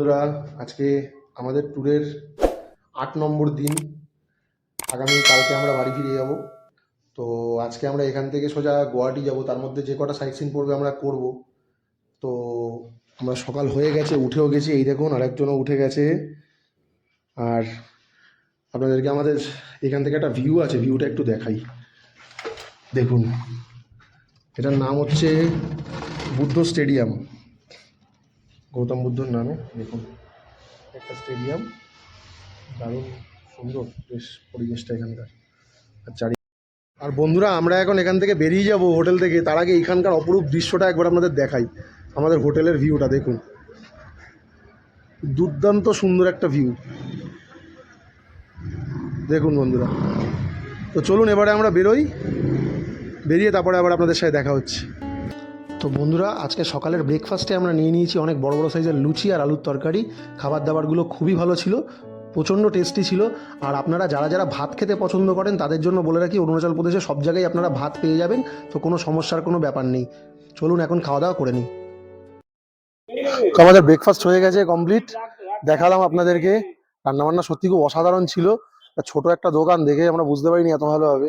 বন্ধুরা, আজকে আমাদের ট্যুরের ৮ নম্বর দিন। কালকে আমরা বাড়ি ফিরে যাব। তো আজকে আমরা এখান থেকে সোজা গুয়াহাটি যাব। তার মধ্যে যে কটা সাইট সিন পড়বে আমরা করব। তো আমরা সকাল হয়ে গেছে, উঠেও গেছি। এই দেখুন আরেকজনও উঠে গেছে। আর আপনাদেরকে আমাদের এখান থেকে একটা ভিউ আছে, ভিউটা একটু দেখাই। দেখুন, এটার নাম হচ্ছে বুদ্ধ স্টেডিয়াম, গৌতম বুদ্ধর নামে। দেখুন একটা স্টেডিয়াম, দারুণ সুন্দর বেশ পরিবেশটা এখানকার। আর বন্ধুরা, আমরা এখন এখান থেকে বেরিয়ে যাব হোটেল থেকে। তার আগে এখানকার অপরূপ দৃশ্যটা একবার আপনাদের দেখাই। আমাদের হোটেলের ভিউটা দেখুন, দুর্দান্ত সুন্দর একটা ভিউ। দেখুন বন্ধুরা, তো চলুন এবারে আমরা বেরোই। বেরিয়ে তারপরে আবার আপনাদের সাথে দেখা হচ্ছে। তো বন্ধুরা, আজকে সকালের ব্রেকফাস্টে আমরা নিয়ে নিয়েছি অনেক বড় বড় সাইজের লুচি আর আলুর তরকারি। খাবার দাবারগুলো খুবই ভালো ছিল, প্রচণ্ড টেস্টি ছিল। আর আপনারা যারা যারা ভাত খেতে পছন্দ করেন তাদের জন্য বলে রাখি, অরুণাচল প্রদেশে সব জায়গায় আপনারা ভাত পেয়ে যাবেন। তো কোনো সমস্যার কোনো ব্যাপার নেই। চলুন এখন খাওয়া দাওয়া করে নিই। তো আমাদের ব্রেকফাস্ট হয়ে গেছে, কমপ্লিট। দেখালাম আপনাদেরকে। রান্নাবান্না সত্যি খুব অসাধারণ ছিল। ছোট একটা দোকান দেখে আমরা বুঝতে পারিনি এত ভালো হবে।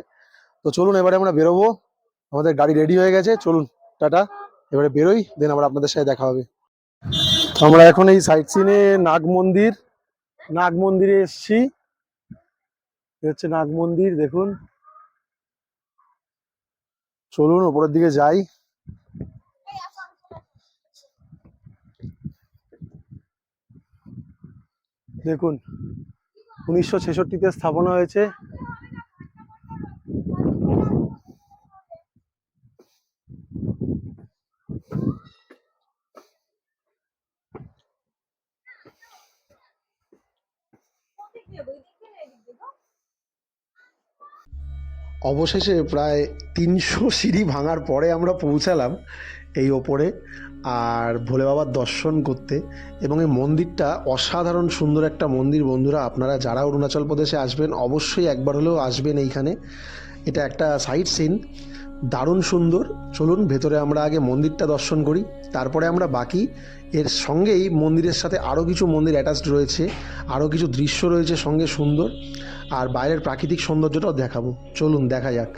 তো চলুন এবারে আমরা বেরোবো। আমাদের গাড়ি রেডি হয়ে গেছে, চলুন টাটা। এবারে বেরোই, দেন আবার আপনাদের সাথে দেখা হবে। তো আমরা এখন এই সাইট সিনে নাগ মন্দিরে এসছি। হচ্ছে নাগ মন্দির, দেখুন। চলুন ওপরের দিকে যাই। দেখুন 1966-তে স্থাপনা হয়েছে। অবশেষে প্রায় 300 সিঁড়ি ভাঙার পরে আমরা পৌঁছালাম এই ওপরে, আর ভোলে বাবার দর্শন করতে। এবং এই মন্দিরটা অসাধারণ সুন্দর একটা মন্দির। বন্ধুরা, আপনারা যারা অরুণাচল প্রদেশে আসবেন অবশ্যই একবার হলেও আসবেন এইখানে। এটা একটা সাইট সিন, দারুণ সুন্দর। চলুন ভেতরে আমরা আগে মন্দিরটা দর্শন করি, তারপরে আমরা বাকি। এর সঙ্গেই মন্দিরের সাথে আরও কিছু মন্দির অ্যাটাচড রয়েছে, আরও কিছু দৃশ্য রয়েছে সঙ্গে সুন্দর। আর বাইরের প্রাকৃতিক সৌন্দর্যটাও দেখাবো। চলুন দেখা যাক।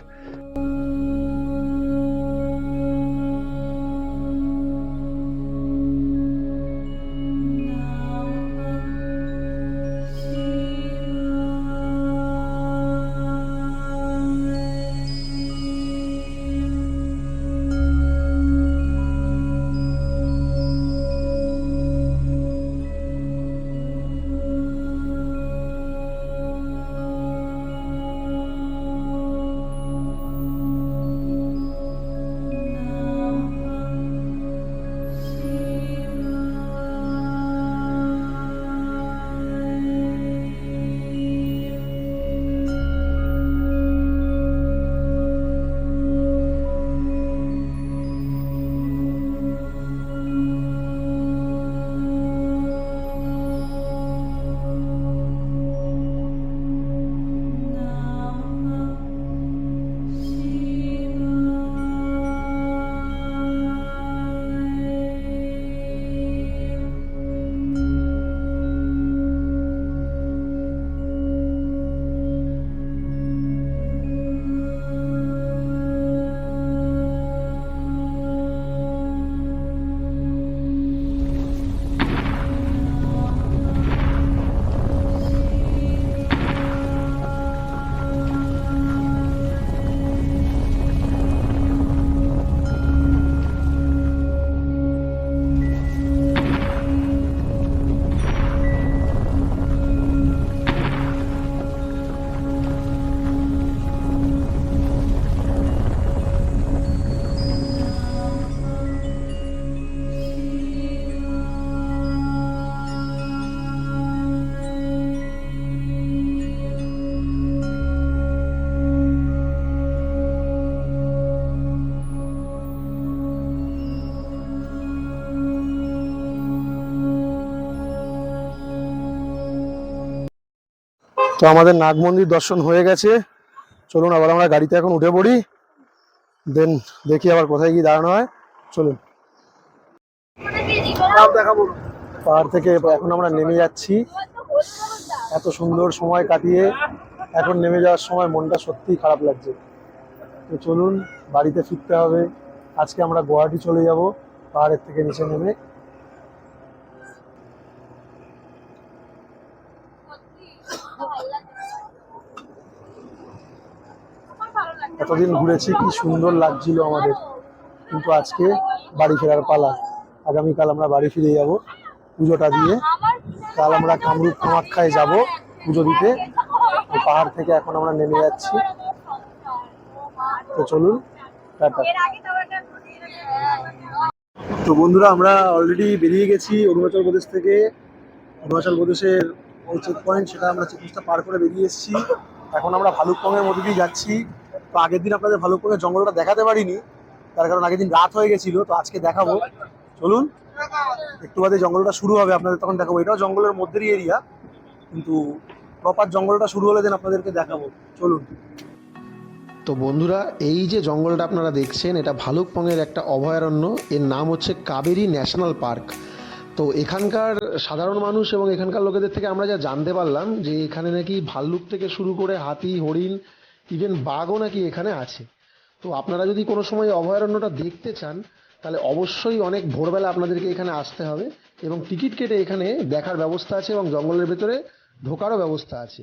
তো আমাদের নাগ মন্দির দর্শন হয়ে গেছে। চলুন আবার আমরা গাড়িতে এখন উঠে পড়ি, দেন দেখি আবার কোথায় গিয়ে দাঁড়ানো হয়। চলুন দেখাবো। পাহাড় থেকে এখন আমরা নেমে যাচ্ছি। এত সুন্দর সময় কাটিয়ে এখন নেমে যাওয়ার সময় মনটা সত্যিই খারাপ লাগছে। তো চলুন বাড়িতে ফিরতে হবে। আজকে আমরা গুয়াহাটি চলে যাব পাহাড়ের থেকে নিচে নেমে। এতদিন ঘুরেছি, কি সুন্দর লাগছিল আমাদের, কিন্তু আজকে বাড়ি ফেরার পালা। আগামীকাল আমরা বাড়ি ফিরে যাব পুজোটা দিয়ে। কাল আমরা কামরূপ কামাখ্যায় যাব পুজো দিতে। পাহাড় থেকে এখন আমরা নেমে যাচ্ছি। তো চলুন টাটা। তো বন্ধুরা, আমরা অলরেডি বেরিয়ে গেছি অরুণাচল প্রদেশ থেকে। অরুণাচল প্রদেশের ওই চেক পয়েন্ট, সেটা আমরা চেকপোস্টটা পার করে বেরিয়ে এসেছি। এখন আমরা ভালুকপংয়ের মধ্যে দিয়ে যাচ্ছি। তো আগের দিন আপনাদের ভালুকপংয়ের জঙ্গলটা দেখাতে পারিনি, তার কারণ আগের দিন রাত হয়ে গেছিল। তো আজকে দেখাবো, চলুন। একটু বাদে জঙ্গলটা শুরু হবে, আপনাদের তখন দেখাবো। এটাও জঙ্গলের মধ্যেরই এরিয়া, কিন্তু প্রপার জঙ্গলটা শুরু হলে দেন আপনাদেরকে দেখাবো, চলুন। তো বন্ধুরা, এই যে জঙ্গলটা আপনারা দেখছেন, এটা ভালুকপংয়ের একটা অভয়ারণ্য। এর নাম হচ্ছে কাবেরী ন্যাশনাল পার্ক। তো এখানকার সাধারণ মানুষ এবং এখানকার লোকেদের থেকে আমরা যা জানতে পারলাম, যে এখানে নাকি ভাল্লুক থেকে শুরু করে হাতি, হরিণ, ইভেন বাঘও নাকি এখানে আছে। তো আপনারা যদি কোনো সময় অভয়ারণ্যটা দেখতে চান, তাহলে অবশ্যই অনেক ভোরবেলা আপনাদেরকে এখানে আসতে হবে, এবং টিকিট কেটে এখানে দেখার ব্যবস্থা আছে এবং জঙ্গলের ভেতরে ঢোকারও ব্যবস্থা আছে।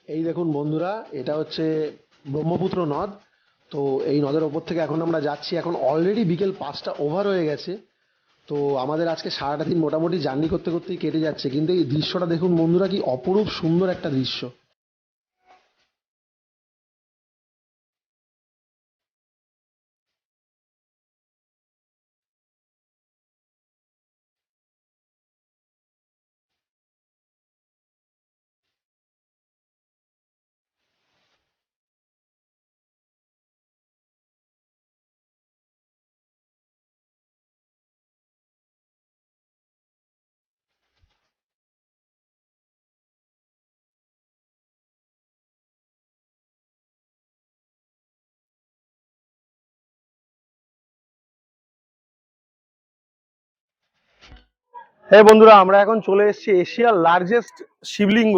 এই দেখুন বন্ধুরা, এটা হচ্ছে ব্রহ্মপুত্র নদ। তো এই নদের ওপর থেকে এখন আমরা যাচ্ছি। এখন অলরেডি বিকেল 5টা ওভার হয়ে গেছে। তো আমাদের আজকে সারাটা দিন মোটামুটি জার্নি করতে করতেই কেটে যাচ্ছে, কিন্তু এই দৃশ্যটা দেখুন বন্ধুরা, কি অপরূপ সুন্দর একটা দৃশ্য। হ্যাঁ বন্ধুরা, আমরা এখন চলে এসেছি এশিয়ার লার্জেস্ট শিবলিঙ্গ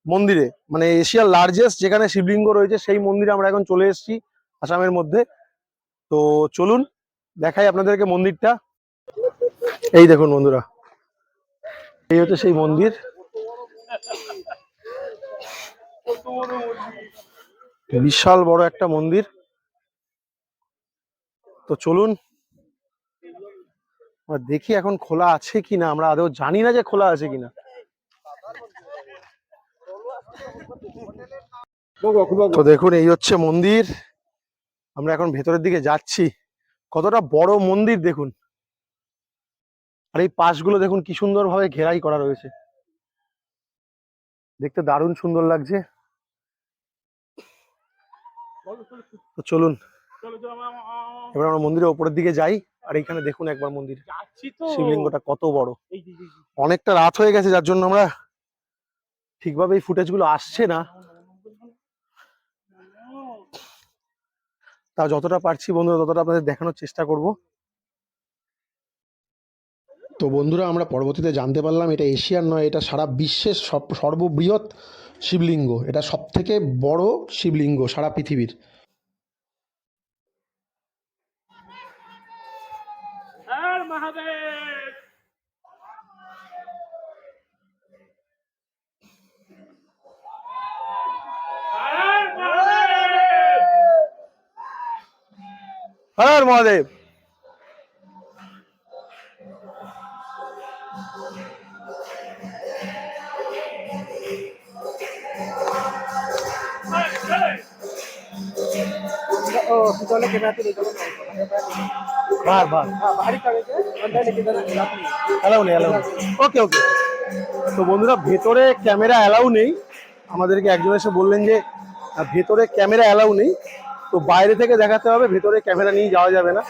মন্দিরে, মানে এশিয়ার লার্জেস্ট যেখানে শিবলিঙ্গ রয়েছে সেই মন্দিরে আমরা এখন চলে এসেছি আসামের মধ্যে। তো চলুন দেখাই আপনাদেরকে মন্দিরটা। এই দেখুন বন্ধুরা, এই হচ্ছে সেই মন্দির। বিশাল বড় একটা মন্দির। তো চলুন আমরা দেখি এখন খোলা আছে কিনা। আমরা আদৌ জানি না যে খোলা আছে কিনা। তো দেখুন, এই হচ্ছে মন্দির। আমরা এখন ভেতরের দিকে যাচ্ছি। কতটা বড় মন্দির দেখুন, আর এই পাশগুলো দেখুন কি সুন্দর ভাবে ঘেরাই করা রয়েছে, দেখতে দারুণ সুন্দর লাগছে। তো চলুন এবার আমরা মন্দিরের উপরের দিকে যাই। আর এইখানে দেখুন একবার মন্দির, শিবলিঙ্গটা কত বড়। অনেকটা রাত হয়ে গেছে, যার জন্য আমরা ঠিকভাবে এই ফুটেজ গুলো আসছে না। তা যতটা পারছি বন্ধুরা ততটা আপনাদের দেখানোর চেষ্টা করব। তো বন্ধুরা, আমরা পরবর্তীতে জানতে পারলাম এটা এশিয়ার নয়, এটা সারা বিশ্বের সর্ববৃহৎ শিবলিঙ্গ। এটা সব থেকে বড় শিবলিঙ্গ সারা পৃথিবীর। হর মহাদেব। बाहर बाहर অ্যালাউ নেই, অ্যালাউ নেই। ওকে ওকে। তো বন্ধুরা, ভেতরে ক্যামেরা অ্যালাউ নেই। আমাদেরকে একজন এসে বললেন যে ভেতরে ক্যামেরা অ্যালাউ নেই। তো বাইরে থেকে দেখাতে হবে, ভেতরে ক্যামেরা নিয়ে যাওয়া যাবে না।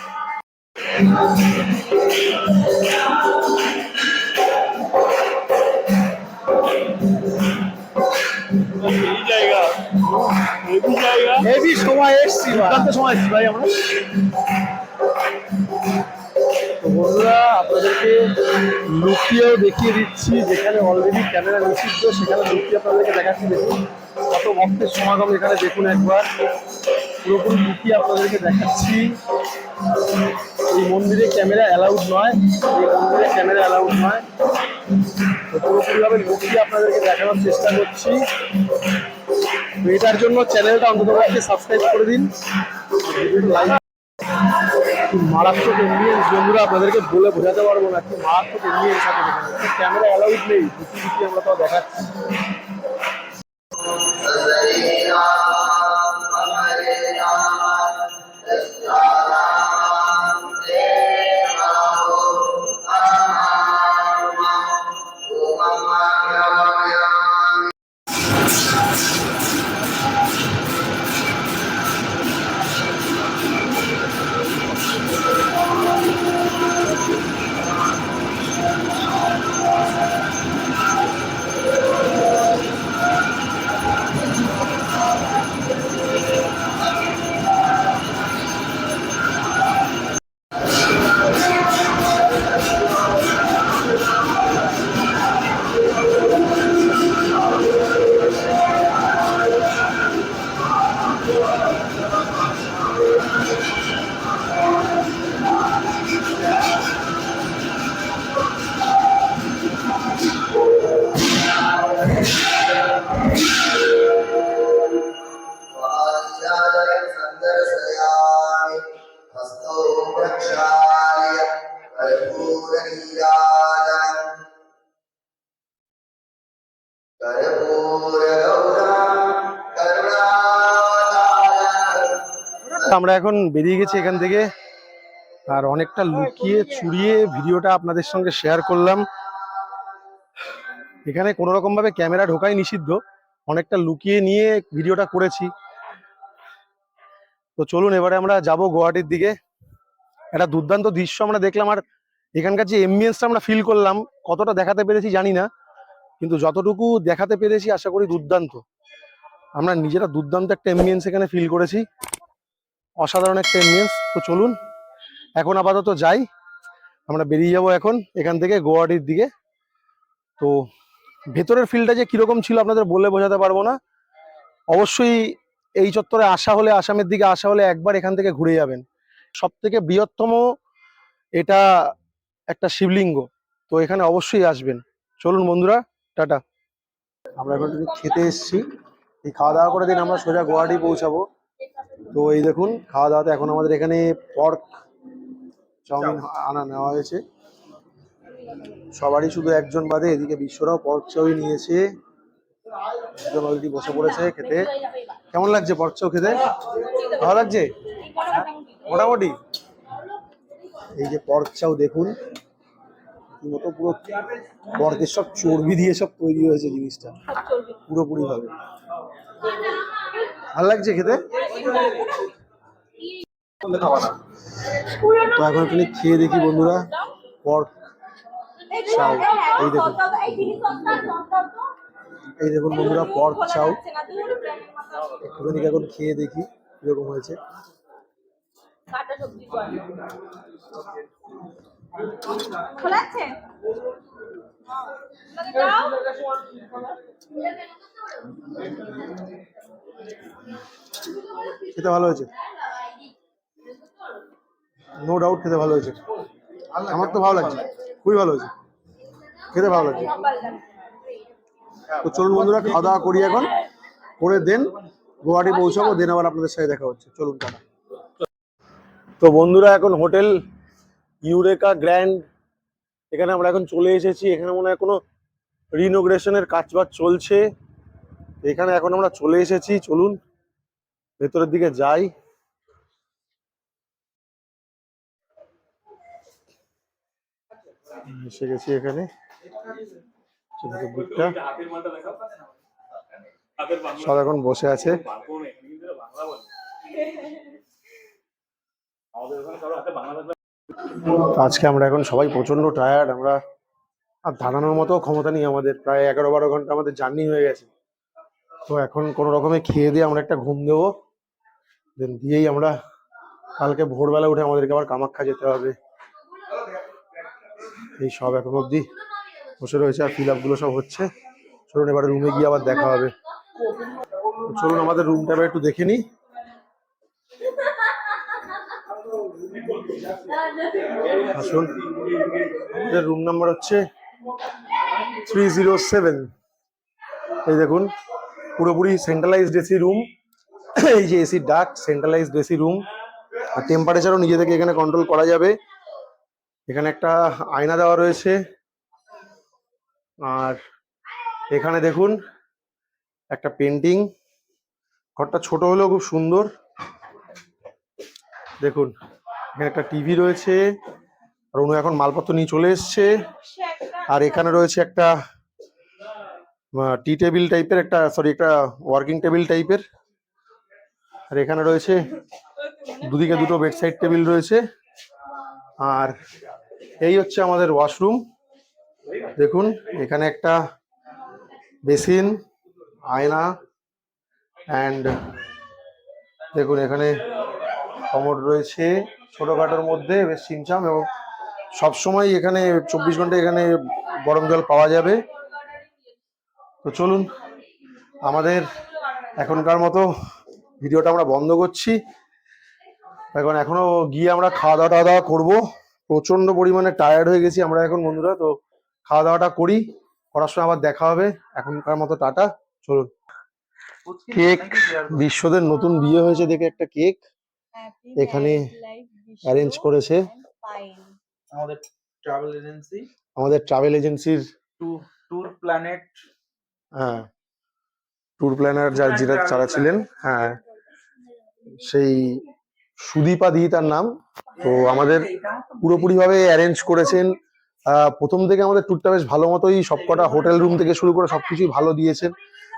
হেভি সময় এসছি, সময় এসছি ভাই আমরা। তো বন্ধুরা আপনাদেরকে লুকিয়েও দেখিয়ে দিচ্ছি, যেখানে অলরেডি ক্যামেরা নিষিদ্ধ সেখানে লুকিয়ে আপনাদেরকে দেখাচ্ছি। দেখুন কত ভক্তের সমাগম এখানে, দেখুন একবার পুরোপুরি লুকিয়ে আপনাদেরকে দেখাচ্ছি। এই মন্দিরে ক্যামেরা অ্যালাউড নয়, এই মন্দিরে ক্যামেরা অ্যালাউড নয়। তো পুরোপুরিভাবে লুকিয়ে আপনাদেরকে দেখানোর চেষ্টা করছি। তো এটার জন্য চ্যানেলটা অন্তত সাবস্ক্রাইব করে দিন, লাইক। মারাত্মক এমবিএন্স বন্ধুরা, আপনাদেরকে বলে বোঝাতে পারবো না কি মারাত্মক এমবিএন্স আছে এখানে। ক্যামেরা অ্যালাউড নেই, দুটি আমরা তো দেখাচ্ছি। আমরা এখন বেরিয়ে গেছি এখান থেকে, আর অনেকটা লুকিয়ে চুরিয়ে ভিডিওটা আপনাদের সঙ্গে শেয়ার করলাম। এখানে কোনো রকম ভাবে ক্যামেরা ঢোকাই নিষিদ্ধ, অনেকটা লুকিয়ে নিয়ে ভিডিওটা করেছি। তো চলুন এবারে আমরা যাব গুয়াহাটির দিকে। একটা দুর্দান্ত দৃশ্য আমরা দেখলাম, আর এখানকার যে এমবিয়েন্সটা আমরা ফিল করলাম, কতটা দেখাতে পেরেছি জানি না, কিন্তু যতটুকু দেখাতে পেরেছি আশা করি দুর্দান্ত। আমরা নিজেরা দুর্দান্ত একটা এমবিয়েন্স এখানে ফিল করেছি, অসাধারণ একটা এমবিয়েন্স। তো চলুন এখন আপাতত যাই, আমরা বেরিয়ে যাব এখন এখান থেকে গুয়াহাটির দিকে। তো ভেতরের ফিলটা যে কিরকম ছিল আপনাদের বলে বোঝাতে পারবো না। অবশ্যই এই চত্বরে আসা হলে, আসামের দিকে আসা হলে একবার এখান থেকে ঘুরে যাবেন। সব থেকে বৃহত্তম এটা একটা শিবলিঙ্গ, তো এখানে অবশ্যই আসবেন। চলুন বন্ধুরা, টাটা। আমরা এখন খেতে এসেছি, এই খাওয়া দাওয়া করে দিন আমরা সোজা গুয়াহাটি পৌঁছাবো। তো এই দেখুন খাওয়া দাওয়াতে এখন আমাদের এখানে পর্ক চাউমিন নেওয়া হয়েছে সবারই, শুধু একজন বাদে। এদিকে বিশ্বরাও পর্ক চাউমিন নিয়েছে, একজন অলরেডি বসে পড়েছে খেতে। কেমন লাগছে পর্ক চাউ খেতে? ভালো লাগছে মোটামুটি। এই যে পর্ক চাউ দেখুন, মতো পুরো পর্কের সব চর্বি দিয়ে সব তৈরি হয়েছে জিনিসটা পুরোপুরি ভাবে। ভালো লাগছে খেতে। তো এখন একটু খেয়ে দেখি বন্ধুরা পর্ক চাউ। এই দেখুন, এই দেখুন বন্ধুরা পর্ক চাউ, একটুখানি এখন খেয়ে দেখি কিরকম হয়েছে। খেতে ভালো হয়েছে, নো ডাউট খেতে ভালো হয়েছে। আমার তো ভালো লাগছে, খুবই ভালো হয়েছে, খেতে ভালো লাগছে। তো চলুন বন্ধুরা খাওয়া দাওয়া করি এখন, করে দেন গুয়াহাটি পৌঁছাবো, দেন আবার আপনাদের সাথে দেখা হচ্ছে। চলুন টাটা। তো বন্ধুরা এখন হোটেল ইউরেকা গ্র্যান্ড এখানে আমরা এখন চলে এসেছি। এখানে মনে হয় কোনো রিনোগ্রেশনের কাজবাজ চলছে, এখানে এখন আমরা চলে এসেছি। চলুন ভেতরের দিকে যাই। এসে গেছি এখানে, সব এখন বসে আছে। আজকে আমরা এখন সবাই প্রচন্ড টায়ার্ড, আমরা আর দাঁড়ানোর মতো ক্ষমতা নেই আমাদের, প্রায় 11-12 ঘন্টা আমাদের জার্নি হয়ে গেছে। তো এখন কোনো রকমে খেয়ে দিয়ে আমরা একটা ঘুম দেবো, দেন দিয়েই আমরা কালকে ভোরবেলা উঠে আমাদেরকে আবার কামাখ্যা যেতে হবে। এই সব এখন অবধি বসে রয়েছে আর ফিল আপগুলো সব হচ্ছে। চলুন এবারে রুমে গিয়ে আবার দেখা হবে। চলুন আমাদের রুমটা এবার একটু দেখে নিই। আসুন, আমাদের রুম নাম্বার হচ্ছে 307। এই দেখুন, পুরোপুরি সেন্ট্রালাইজড এসি রুম। এই যে এসি ডাক, সেন্ট্রালাইজড এসি রুম। আর টেম্পারেচারও নিজে থেকে এখানে কন্ট্রোল করা যাবে। এখানে একটা আয়না দেওয়া রয়েছে, আর এখানে দেখুন একটা পেন্টিং। ঘরটা ছোট হলেও খুব সুন্দর। দেখুন এখানে একটা টিভি রয়েছে, আর উনি এখন মালপত্র নিয়ে চলে এসছে। আর এখানে রয়েছে একটা টি টেবিল টাইপের, একটা একটা ওয়ার্কিং টেবিল টাইপের। আর এখানে রয়েছে দুদিকে দুটো বেডসাইড টেবিল রয়েছে। আর এই হচ্ছে আমাদের ওয়াশরুম। দেখুন এখানে একটা বেসিন, আয়না, অ্যান্ড দেখুন এখানে কমোড রয়েছে ছোটখাটোর মধ্যে, বেশ ছিমছাম, এবং সবসময় এখানে 24 ঘন্টা এখানে গরম জল পাওয়া যাবে। তো চলুন আমাদের এখনকার মতো ভিডিওটা আমরা বন্ধ করছি। এখনো গিয়ে আমরা খাওয়া দাওয়া করবো। প্রচন্ড পরিমাণে টায়ার্ড হয়ে গেছি আমরা এখন বন্ধুরা। তো খাওয়া দাওয়াটা করার সময় আবার দেখা হবে। এখনকার মতো টাটা। চলুন। কেক, বিশ্বদের নতুন বিয়ে হয়েছে দেখে একটা কেক এখানে অ্যারেঞ্জ করেছে আমাদের ট্রাভেল এজেন্সির ট্যুর প্ল্যানেট। হ্যাঁ, ট্যুর প্ল্যানার যারা ছিলেন, হ্যাঁ, সেই সুদীপাদি তার নাম। তো আমাদের পুরোপুরি ভাবে অ্যারেঞ্জ করেছেন। প্রথম থেকে আমাদের ট্যুরটা বেশ ভালো মতোই, সবকটা হোটেল রুম থেকে শুরু করে সবকিছুই ভালো দিয়েছেন।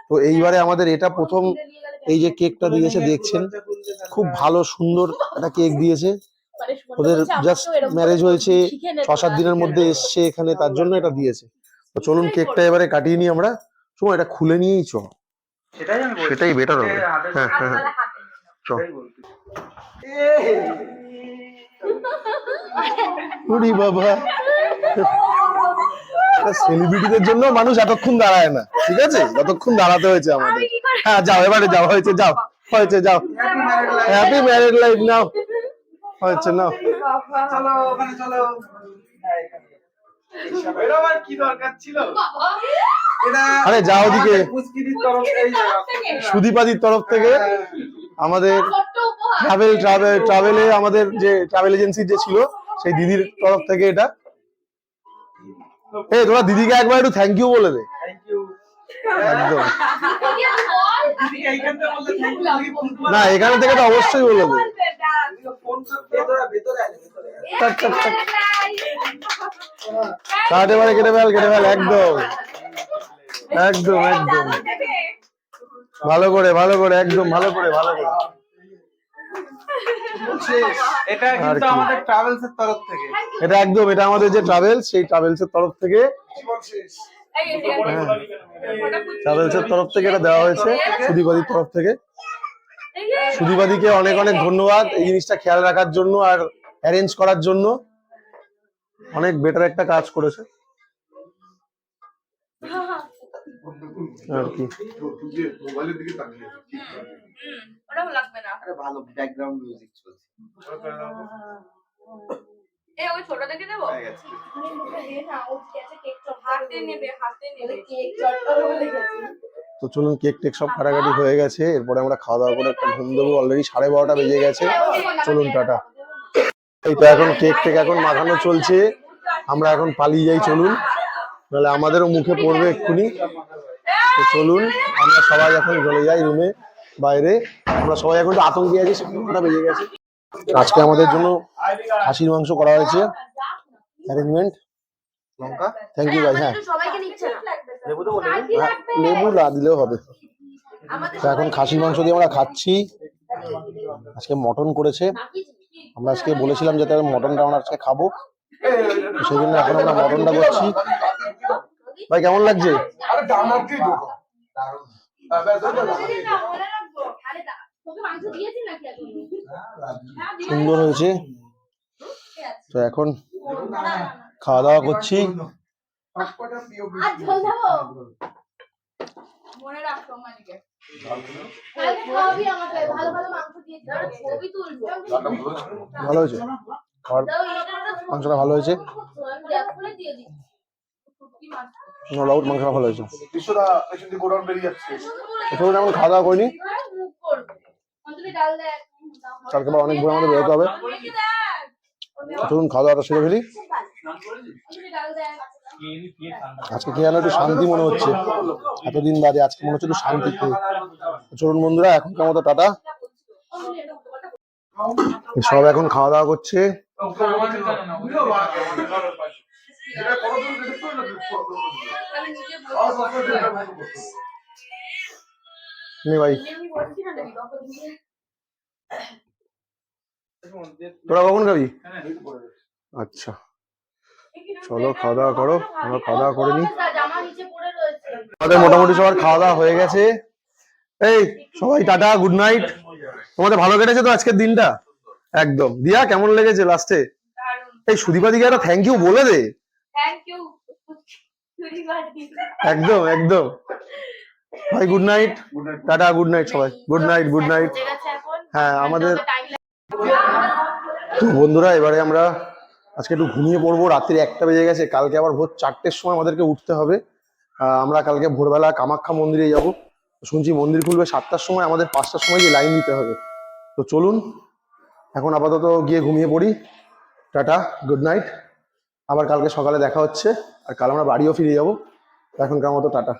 তো এইবারে আমাদের এটা প্রথম, এই যে কেকটা দিয়েছে দেখছেন, খুব ভালো সুন্দর একটা কেক দিয়েছে। ওদের জাস্ট ম্যারেজ হয়েছে, 6-7 দিনের মধ্যে এসছে এখানে, তার জন্য এটা দিয়েছে। তো চলুন কেকটা এবারে কাটিয়ে নিই আমরা। সময় এটা খুলে নিয়েই চ, সেটাই বেটার হবে। হ্যাঁ হ্যাঁ হ্যাঁ, চ। ওরে বাবা, সেলিব্রিটিদের জন্য মানুষ এতক্ষণ দাঁড়ায় না, ঠিক আছে? যতক্ষণ দাঁড়াতে হয়েছে আমাদের। হ্যাঁ যাও, এবারে যাও, হয়েছে, যাও, হয়েছে, যাও। হ্যাপি ম্যারিড লাইফ নাও, হয়েছে, নাও। আরে যাও ওদিকে। সুদীপাদির তরফ থেকে আমাদের ট্রাভেলে আমাদের যে ট্রাভেল এজেন্সি যে ছিল সেই দিদির তরফ থেকে এটা। এই তোরা দিদিকে একবার একটু থ্যাংক ইউ বলে দে। একদম না, এখানে থেকে তো অবশ্যই বলে দে। কাট এবারে, কেটে ফেল, কেটে ফেল, একদম একদম একদম ভালো করে, ভালো করে, একদম ভালো করে, ভালো করে। এটা কিন্তু আমাদের ট্রাভেলসের তরফ থেকে, এটা একদম, এটা আমাদের যে ট্রাভেলস, সেই ট্রাভেলসের তরফ থেকে, ট্রাভেলসের তরফ থেকে এটা দেওয়া হয়েছে, সুদীপাদির তরফ থেকে। সুদীপাদিকে অনেক অনেক ধন্যবাদ এই জিনিসটা খেয়াল রাখার জন্য আর অ্যারেঞ্জ করার জন্য। অনেক বেটার একটা কাজ করেছে আর কি। মোবাইলের দিকে তাকিয়ে ওটাও লাগবে না। আরে ভালো ব্যাকগ্রাউন্ড মিউজিক চলছে। এই ওই ছোট দেখে দেবো। হয়ে গেছে। হাতে নেবে, হাতে নেবে। কেক চটটা বলে গেছে। তো চলুন, কেক টেক সব কাটাকাটি হয়ে গেছে। এরপরে আমরা খাওয়া দাওয়া করে একটা ঘুম দেবো। অলরেডি 12:30 বেজে গেছে। চলুন টাটা। এই তো এখন কেক টেক এখন মাখানো চলছে, আমরা এখন পালিয়ে যাই। চলুন, নাহলে আমাদেরও মুখে পড়বে এক্ষুনি। তো চলুন আমরা সবাই এখন চলে যাই রুমে, বাইরে। আমরা সবাই এখন আতঙ্কে আছি, 9টা বেজে গেছে। আজকে আমাদের জন্য খাসির মাংস করা হয়েছে, অ্যারেঞ্জমেন্ট। লঙ্কা, থ্যাংক ইউ ভাই। হ্যাঁ, লেবু না দিলেও হবে। তো এখন খাসির মাংস দিয়ে আমরা খাচ্ছি। আজকে মটন করেছে, আমরা আজকে বলেছিলাম যাতে মটনটা আমরা আজকে খাবো, তো সেই জন্য এখন আমরা মটনটা করছি। ভাই কেমন লাগছে? আরে ডানাতেই ঢোকা সুন্দর হয়েছে। তো এখন খাওয়া দাওয়া করছি। ভালো হয়েছে, মাংসটা ভালো হয়েছে, মাংসটা ভালো হয়েছে। বিশ্বদা পেছন দিয়ে গোডাউন বেরিয়ে যাচ্ছে। এখন এখন খাওয়া দাওয়া করিনি, কালকে আবার অনেক ভোর আমাদের বেরোতে হবে। চলুন খাওয়া দাওয়াটা সেরে ফেলি। আজকে খেয়ে একটু শান্তি মনে হচ্ছে, এতদিন বাদে আজকে মনে হচ্ছে একটু শান্তি খেয়ে। চলুন বন্ধুরা, এখনকার মতো টাটা। সব এখন খাওয়া দাওয়া করছে। নে ভাই, তোরা কখন খাবি? আচ্ছা চলো খাওয়া দাওয়া করো, আমরা খাওয়া দাওয়া করে নি। আমাদের মোটামুটি সবার খাওয়া দাওয়া হয়ে গেছে। এই সবাই টাটা, গুড নাইট। তোমাদের ভালো কেটেছে তো আজকের দিনটা? একদম। দিয়া কেমন লেগেছে লাস্টে? এই সুদীপাদিকে একটা থ্যাংক ইউ বলে দে। একদম একদম। ভাই good night, tata, good night সবাই, গুড নাইট, গুড নাইট। হ্যাঁ আমাদের তো বন্ধুরা এবারে আমরা আজকে একটু ঘুমিয়ে পড়বো, রাত্রি 1টা বেজে গেছে, কালকে আবার ভোর 4টের সময় আমাদেরকে উঠতে হবে। আমরা কালকে ভোরবেলা কামাখ্যা মন্দিরে যাব, শুনছি মন্দির খুলবে 7টার সময়, আমাদের 5টার সময় গিয়ে লাইন দিতে হবে। তো চলুন এখন আপাতত গিয়ে ঘুমিয়ে পড়ি। টাটা, গুড নাইট, আবার কালকে সকালে দেখা হচ্ছে, আর কাল আমরা বাড়িও ফিরে যাবো। এখনকার মতো টাটা।